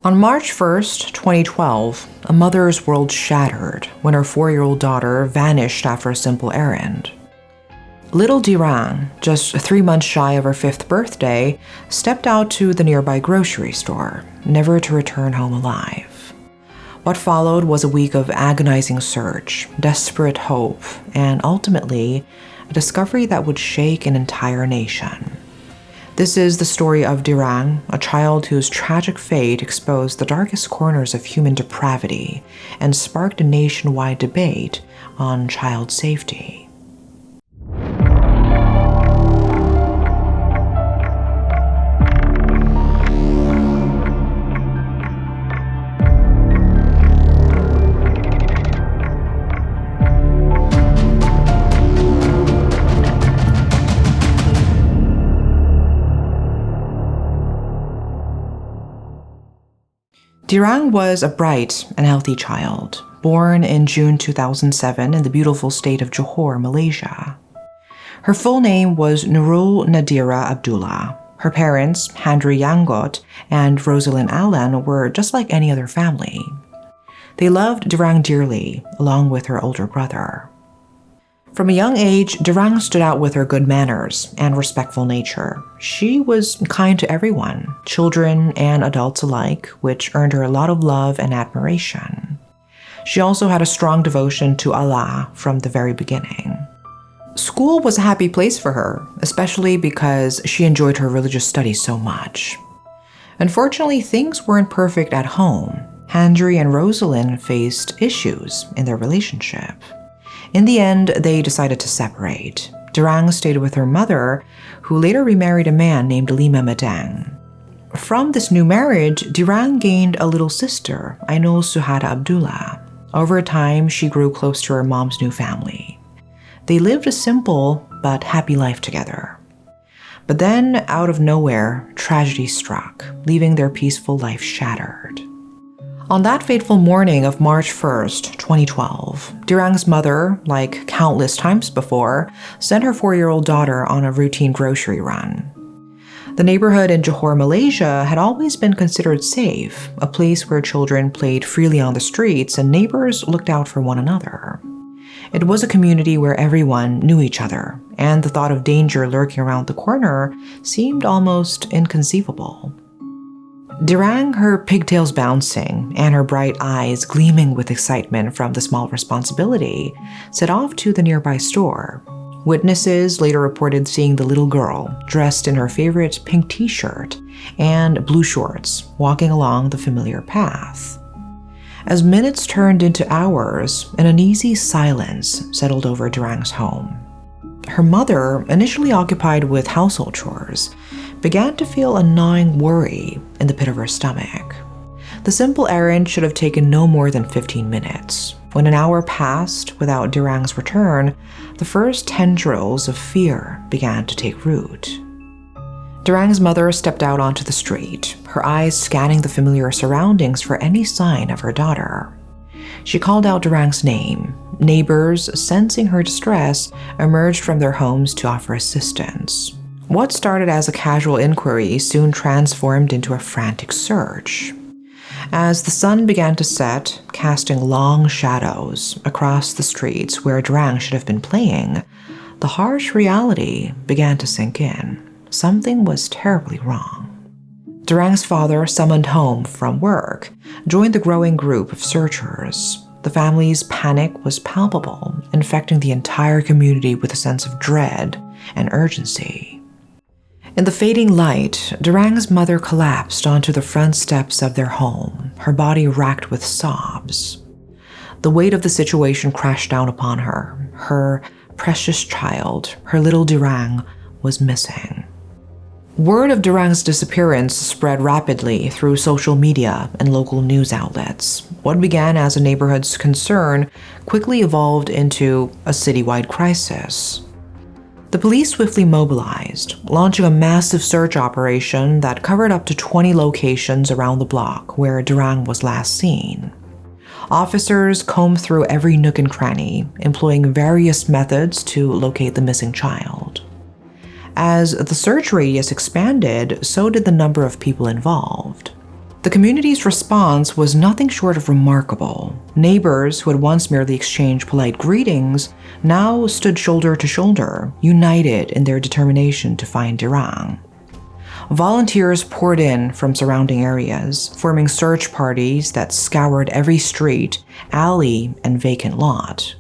On March 1st, 2012, a mother's world shattered when her 4-year-old daughter vanished after a simple errand. Little Dirang, just 3 months shy of her 5th birthday, stepped out to the nearby grocery store, never to return home alive. What followed was a week of agonizing search, desperate hope, and ultimately, a discovery that would shake an entire nation. This is the story of Dirang, a child whose tragic fate exposed the darkest corners of human depravity and sparked a nationwide debate on child safety. Dirang was a bright and healthy child, born in June 2007 in the beautiful state of Johor, Malaysia. Her full name was Nurul Nadira Abdullah. Her parents, Handri Yanggot and Rosalind Allen, were just like any other family. They loved Dirang dearly, along with her older brother. From a young age, Dirang stood out with her good manners and respectful nature. She was kind to everyone, children and adults alike, which earned her a lot of love and admiration. She also had a strong devotion to Allah from the very beginning. School was a happy place for her, especially because she enjoyed her religious studies so much. Unfortunately, things weren't perfect at home. Handri and Rosalind faced issues in their relationship. In the end, they decided to separate. Dirang stayed with her mother, who later remarried a man named Lima Madang. From this new marriage, Dirang gained a little sister, Ainul Suhada Abdullah. Over time, she grew close to her mom's new family. They lived a simple but happy life together. But then, out of nowhere, tragedy struck, leaving their peaceful life shattered. On that fateful morning of March 1st, 2012, Dirang's mother, like countless times before, sent her 4-year-old daughter on a routine grocery run. The neighborhood in Johor, Malaysia had always been considered safe, a place where children played freely on the streets and neighbors looked out for one another. It was a community where everyone knew each other, and the thought of danger lurking around the corner seemed almost inconceivable. Dirang, her pigtails bouncing and her bright eyes gleaming with excitement from the small responsibility, set off to the nearby store. Witnesses later reported seeing the little girl, dressed in her favorite pink t-shirt and blue shorts, walking along the familiar path. As minutes turned into hours, an uneasy silence settled over Dirang's home. Her mother, initially occupied with household chores, began to feel a gnawing worry in the pit of her stomach. The simple errand should have taken no more than 15 minutes. When an hour passed without Dirang's return, the first tendrils of fear began to take root. Dirang's mother stepped out onto the street, her eyes scanning the familiar surroundings for any sign of her daughter. She called out Dirang's name. Neighbors, sensing her distress, emerged from their homes to offer assistance. What started as a casual inquiry soon transformed into a frantic search. As the sun began to set, casting long shadows across the streets where Dirang should have been playing, the harsh reality began to sink in. Something was terribly wrong. Dirang's father, summoned home from work, joined the growing group of searchers. The family's panic was palpable, infecting the entire community with a sense of dread and urgency. In the fading light, Dirang's mother collapsed onto the front steps of their home, her body racked with sobs. The weight of the situation crashed down upon her. Her precious child, her little Dirang, was missing. Word of Dirang's disappearance spread rapidly through social media and local news outlets. What began as a neighborhood's concern quickly evolved into a citywide crisis. The police swiftly mobilized, launching a massive search operation that covered up to 20 locations around the block where Dirang was last seen. Officers combed through every nook and cranny, employing various methods to locate the missing child. As the search radius expanded, so did the number of people involved. The community's response was nothing short of remarkable. Neighbors who had once merely exchanged polite greetings now stood shoulder to shoulder, united in their determination to find Dirang. Volunteers poured in from surrounding areas, forming search parties that scoured every street, alley, and vacant lot.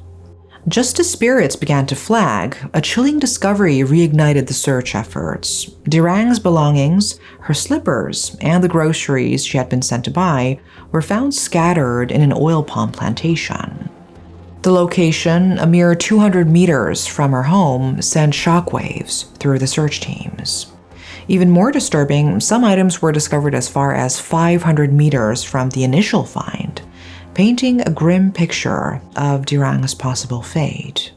Just as spirits began to flag, a chilling discovery reignited the search efforts. Dirang's belongings, her slippers, and the groceries she had been sent to buy were found scattered in an oil palm plantation. The location, a mere 200 meters from her home, sent shockwaves through the search teams. Even more disturbing, some items were discovered as far as 500 meters from the initial find, painting a grim picture of Dirang's possible fate.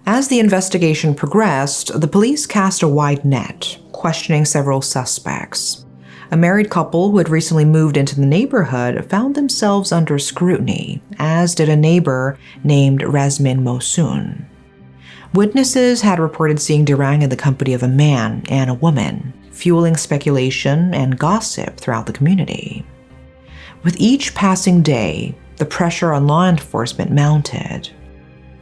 As the investigation progressed, the police cast a wide net, questioning several suspects. A married couple who had recently moved into the neighborhood found themselves under scrutiny, as did a neighbor named Rasmin Mosun. Witnesses had reported seeing Dirang in the company of a man and a woman, fueling speculation and gossip throughout the community. With each passing day, the pressure on law enforcement mounted.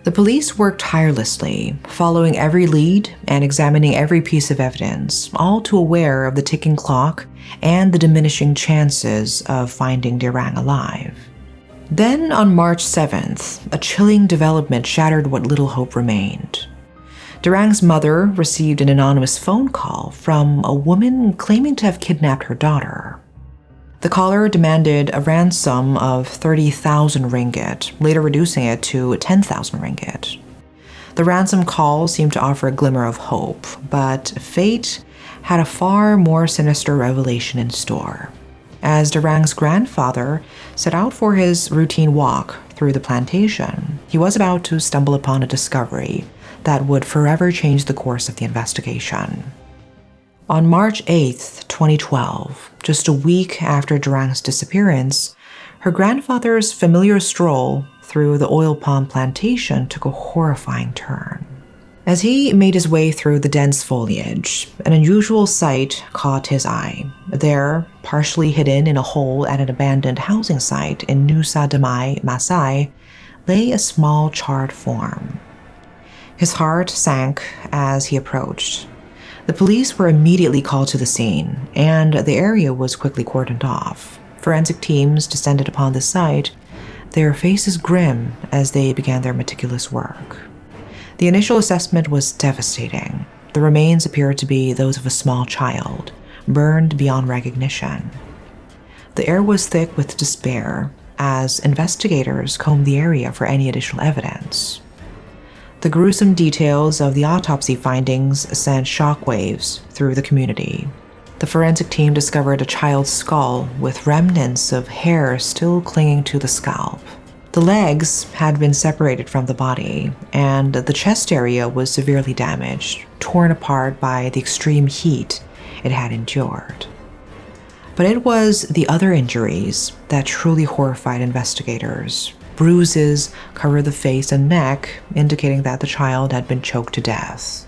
The police worked tirelessly, following every lead and examining every piece of evidence, all too aware of the ticking clock and the diminishing chances of finding Dirang alive. Then, on March 7th, a chilling development shattered what little hope remained. Dirang's mother received an anonymous phone call from a woman claiming to have kidnapped her daughter. The caller demanded a ransom of 30,000 ringgit, later reducing it to 10,000 ringgit. The ransom call seemed to offer a glimmer of hope, but fate had a far more sinister revelation in store. As Dirang's grandfather set out for his routine walk through the plantation, he was about to stumble upon a discovery that would forever change the course of the investigation. On March 8, 2012, just a week after Dirang's disappearance, her grandfather's familiar stroll through the oil palm plantation took a horrifying turn. As he made his way through the dense foliage, an unusual sight caught his eye. There, partially hidden in a hole at an abandoned housing site in Nusa Damai, Masai, lay a small charred form. His heart sank as he approached. The police were immediately called to the scene, and the area was quickly cordoned off. Forensic teams descended upon the site, their faces grim as they began their meticulous work. The initial assessment was devastating. The remains appeared to be those of a small child, burned beyond recognition. The air was thick with despair as investigators combed the area for any additional evidence. The gruesome details of the autopsy findings sent shockwaves through the community. The forensic team discovered a child's skull with remnants of hair still clinging to the scalp. The legs had been separated from the body, and the chest area was severely damaged, torn apart by the extreme heat it had endured. But it was the other injuries that truly horrified investigators. Bruises covered the face and neck, indicating that the child had been choked to death.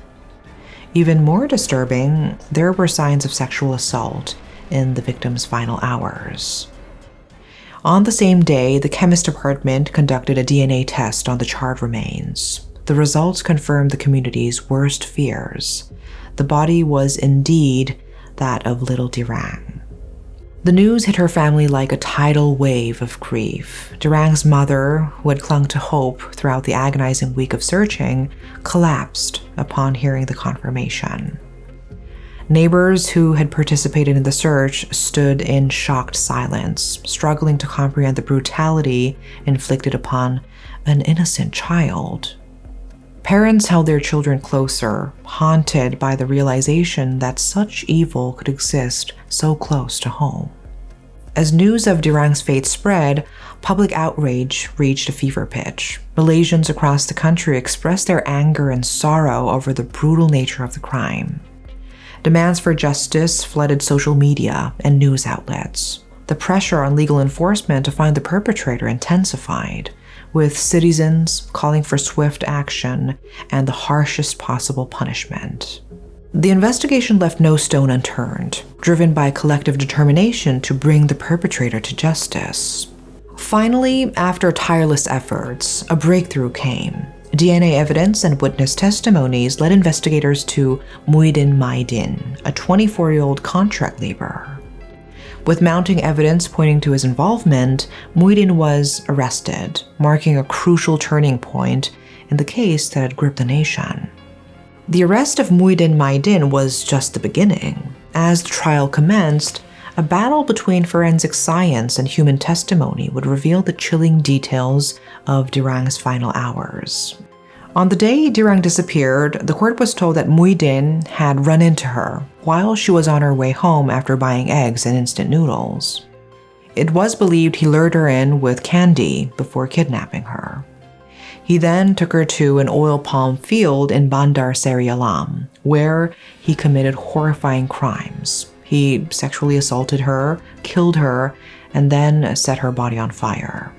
Even more disturbing, there were signs of sexual assault in the victim's final hours. On the same day, the chemist department conducted a DNA test on the charred remains. The results confirmed the community's worst fears. The body was indeed that of little Dirang. The news hit her family like a tidal wave of grief. Dirang's mother, who had clung to hope throughout the agonizing week of searching, collapsed upon hearing the confirmation. Neighbors who had participated in the search stood in shocked silence, struggling to comprehend the brutality inflicted upon an innocent child. Parents held their children closer, haunted by the realization that such evil could exist so close to home. As news of Dirang's fate spread, public outrage reached a fever pitch. Malaysians across the country expressed their anger and sorrow over the brutal nature of the crime. Demands for justice flooded social media and news outlets. The pressure on legal enforcement to find the perpetrator intensified, with citizens calling for swift action and the harshest possible punishment. The investigation left no stone unturned, driven by collective determination to bring the perpetrator to justice. Finally, after tireless efforts, a breakthrough came. DNA evidence and witness testimonies led investigators to Muhyiddin Maidin, a 24-year-old contract laborer. With mounting evidence pointing to his involvement, Muhyiddin was arrested, marking a crucial turning point in the case that had gripped the nation. The arrest of Muhyiddin Maidin was just the beginning. As the trial commenced, a battle between forensic science and human testimony would reveal the chilling details of Dirang's final hours. On the day Dirang disappeared, the court was told that Muhyiddin had run into her while she was on her way home after buying eggs and instant noodles. It was believed he lured her in with candy before kidnapping her. He then took her to an oil palm field in Bandar Seri Alam, where he committed horrifying crimes. He sexually assaulted her, killed her, and then set her body on fire.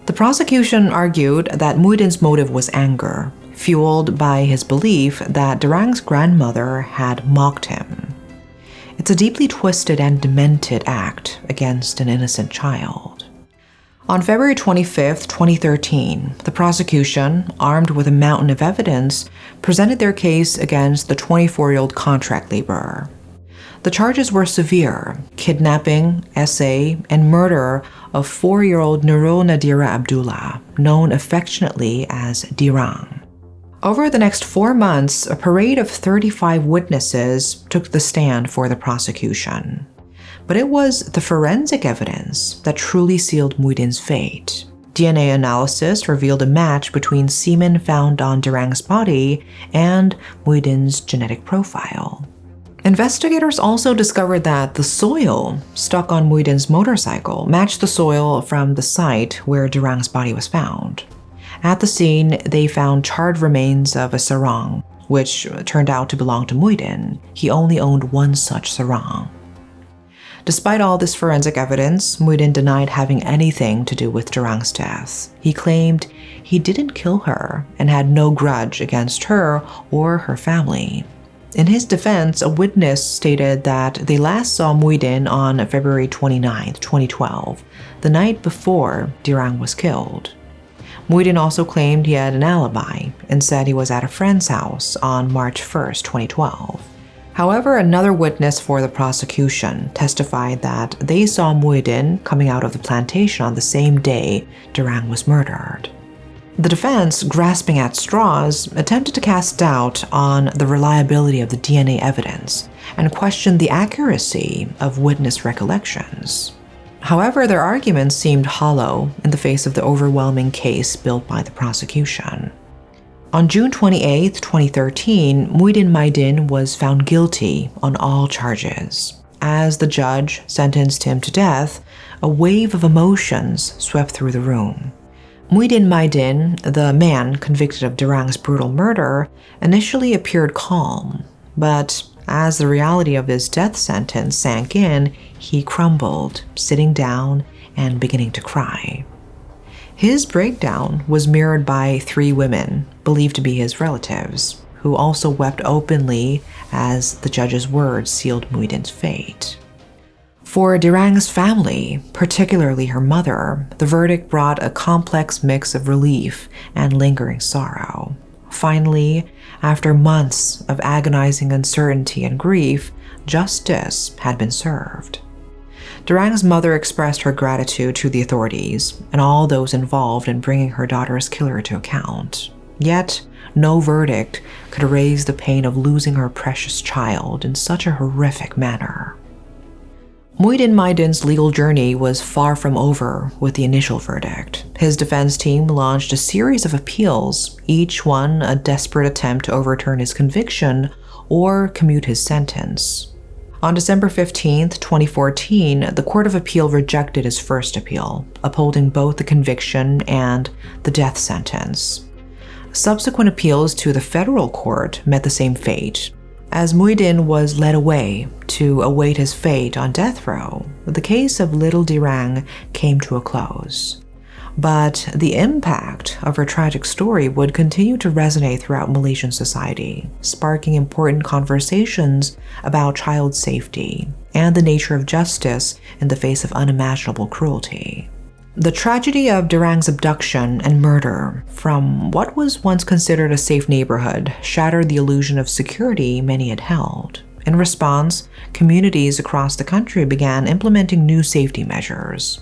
The prosecution argued that Muhyiddin's motive was anger, fueled by his belief that Dirang's grandmother had mocked him. It's a deeply twisted and demented act against an innocent child. On February 25, 2013, the prosecution, armed with a mountain of evidence, presented their case against the 24-year-old contract laborer. The charges were severe: kidnapping, essay, and murder of 4-year-old Nurul Nadira Abdullah, known affectionately as Dirang. Over the next 4 months, a parade of 35 witnesses took the stand for the prosecution. But it was the forensic evidence that truly sealed Muhyiddin's fate. DNA analysis revealed a match between semen found on Dirang's body and Muhyiddin's genetic profile. Investigators also discovered that the soil stuck on Muhyiddin's motorcycle matched the soil from the site where Dirang's body was found. At the scene, they found charred remains of a sarong, which turned out to belong to Muhyiddin. He only owned one such sarong. Despite all this forensic evidence, Muhyiddin denied having anything to do with Dirang's death. He claimed he didn't kill her and had no grudge against her or her family. In his defense, a witness stated that they last saw Muhyiddin on February 29, 2012, the night before Dirang was killed. Muhyiddin also claimed he had an alibi and said he was at a friend's house on March 1, 2012. However, another witness for the prosecution testified that they saw Muhyiddin coming out of the plantation on the same day Dirang was murdered. The defense, grasping at straws, attempted to cast doubt on the reliability of the DNA evidence and questioned the accuracy of witness recollections. However, their arguments seemed hollow in the face of the overwhelming case built by the prosecution. On June 28, 2013, Muhyiddin Maidin was found guilty on all charges. As the judge sentenced him to death, a wave of emotions swept through the room. Muhyiddin Maidin, the man convicted of Dirang's brutal murder, initially appeared calm, but as the reality of his death sentence sank in, he crumbled, sitting down and beginning to cry. His breakdown was mirrored by 3 women, believed to be his relatives, who also wept openly as the judge's words sealed Muhyiddin's fate. For Dirang's family, particularly her mother, the verdict brought a complex mix of relief and lingering sorrow. Finally, after months of agonizing uncertainty and grief, justice had been served. Dirang's mother expressed her gratitude to the authorities and all those involved in bringing her daughter's killer to account. Yet, no verdict could erase the pain of losing her precious child in such a horrific manner. Muhyiddin Maidin's legal journey was far from over with the initial verdict. His defense team launched a series of appeals, each one a desperate attempt to overturn his conviction or commute his sentence. On December 15, 2014, the Court of Appeal rejected his first appeal, upholding both the conviction and the death sentence. Subsequent appeals to the federal court met the same fate. As Muhyiddin was led away to await his fate on death row, the case of little Dirang came to a close. But the impact of her tragic story would continue to resonate throughout Malaysian society, sparking important conversations about child safety and the nature of justice in the face of unimaginable cruelty. The tragedy of Dirang's abduction and murder from what was once considered a safe neighborhood shattered the illusion of security many had held. In response, communities across the country began implementing new safety measures.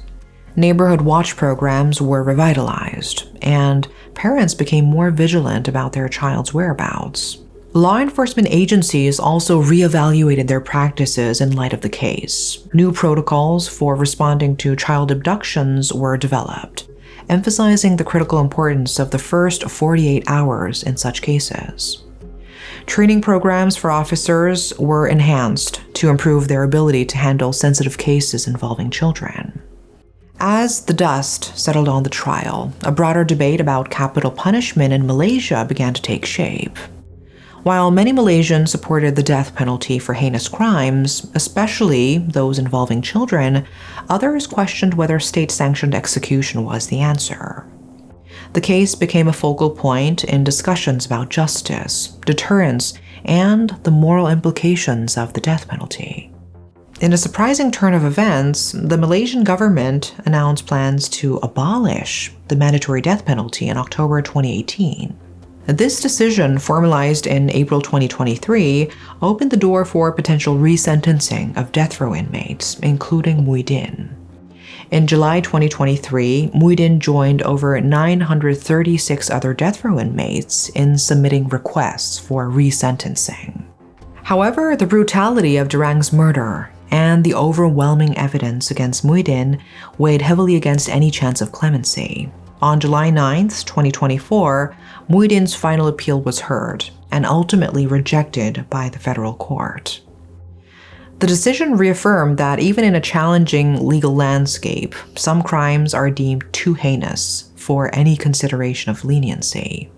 Neighborhood watch programs were revitalized, and parents became more vigilant about their child's whereabouts. Law enforcement agencies also reevaluated their practices in light of the case. New protocols for responding to child abductions were developed, emphasizing the critical importance of the first 48 hours in such cases. Training programs for officers were enhanced to improve their ability to handle sensitive cases involving children. As the dust settled on the trial, a broader debate about capital punishment in Malaysia began to take shape. While many Malaysians supported the death penalty for heinous crimes, especially those involving children, others questioned whether state-sanctioned execution was the answer. The case became a focal point in discussions about justice, deterrence, and the moral implications of the death penalty. In a surprising turn of events, the Malaysian government announced plans to abolish the mandatory death penalty in October 2018. This decision, formalized in April 2023, opened the door for potential resentencing of death row inmates, including Muhyiddin. In July 2023, Muhyiddin joined over 936 other death row inmates in submitting requests for resentencing. However, the brutality of Dirang's murder and the overwhelming evidence against Muhyiddin weighed heavily against any chance of clemency. On July 9, 2024, Muhyiddin's final appeal was heard and ultimately rejected by the federal court. The decision reaffirmed that even in a challenging legal landscape, some crimes are deemed too heinous for any consideration of leniency.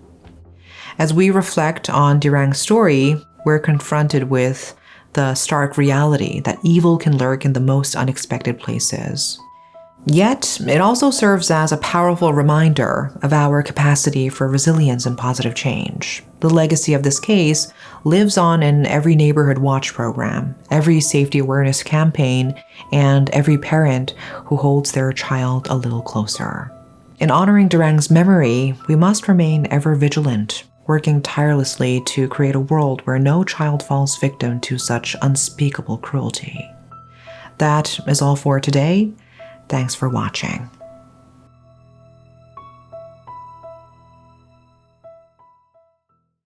As we reflect on Dirang's story, we're confronted with the stark reality that evil can lurk in the most unexpected places. Yet, it also serves as a powerful reminder of our capacity for resilience and positive change. The legacy of this case lives on in every neighborhood watch program, every safety awareness campaign, and every parent who holds their child a little closer. In honoring Dirang's memory, we must remain ever vigilant, working tirelessly to create a world where no child falls victim to such unspeakable cruelty. That is all for today. Thanks for watching.